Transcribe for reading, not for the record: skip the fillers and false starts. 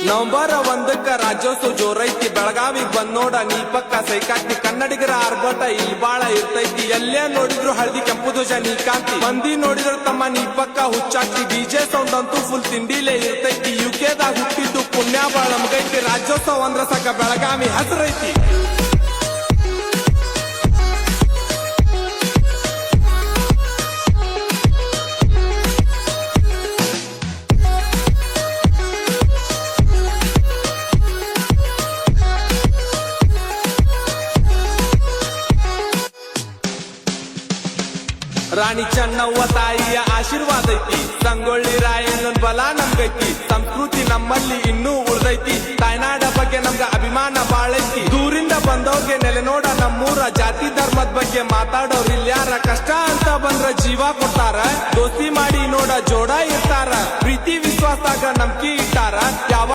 November 1ಕ್ಕ Rajyotsava ಜೋರೈತಿ. ಬೆಳಗಾವಿಗ್ ಬಂದ್ ನೋಡ ನೀ ಪಕ್ಕ ಸೈಕಾಕ್ತಿ. ಕನ್ನಡಿಗರ ಆರ್ಭಟ ಇಲ್ಲಿ ಬಾಳ ಇರ್ತೈತಿ. ಎಲ್ಲೇ ನೋಡಿದ್ರು ಹಳದಿ ಕೆಂಪು ಧ್ವಜ ನೀ ಕಾಂತಿ. ಮಂದಿ ನೋಡಿದ್ರು ತಮ್ಮ ನೀ ಪಕ್ಕ ಹುಚ್ಚಾಕ್ತಿ. ಡಿಜೆ ಸೌಂಡ್ ಅಂತೂ ಫುಲ್ ತಿಂಡಿಲೇ ಇರ್ತೈತಿ. ಯುಕೆದಾಗ ಹುಟ್ಟಿದ್ದು ಪುಣ್ಯ ಬಾಳ ನಮಗೈತಿ. ರಾಜ್ಯೋತ್ಸವ ಅಂದ್ರ ಸಾಕ ಬೆಳಗಾವಿ ಹೆಸರೈತಿ. ರಾಣಿ ಚೆನ್ನವ್ವ ತಾಯಿಯ ಆಶೀರ್ವಾದ ಐತಿ. ಸಂಗೊಳ್ಳಿ ರಾಯಣ್ಣನ ಬಲ ನಮ್ಗೈತಿ. ಸಂಸ್ಕೃತಿ ನಮ್ಮಲ್ಲಿ ಇನ್ನೂ ಉಳ್ದೈತಿ. ತಾಯ್ನಾಡ ಬಗ್ಗೆ ನಮ್ಗ ಅಭಿಮಾನ ಬಾಳೈತಿ. ದೂರಿಂದ ಬಂದವ್ರಿಗೆ ನೆಲೆ ನೋಡ ನಮ್ಮೂರ. ಜಾತಿ ಧರ್ಮದ ಬಗ್ಗೆ ಮಾತಾಡೋರ್ ಇಲ್ಯಾರ. ಕಷ್ಟ ಅಂತ ಬಂದ್ರ ಜೀವ ಕೊಡ್ತಾರ. ದೋಸ್ತಿ ಮಾಡಿ ನೋಡ ಜೋಡ ಇರ್ತಾರ. ಪ್ರೀತಿ ವಿಶ್ವಾಸದಾಗ ನಂಬಿಕೆ ಇಟ್ಟಾರ. ಯಾವ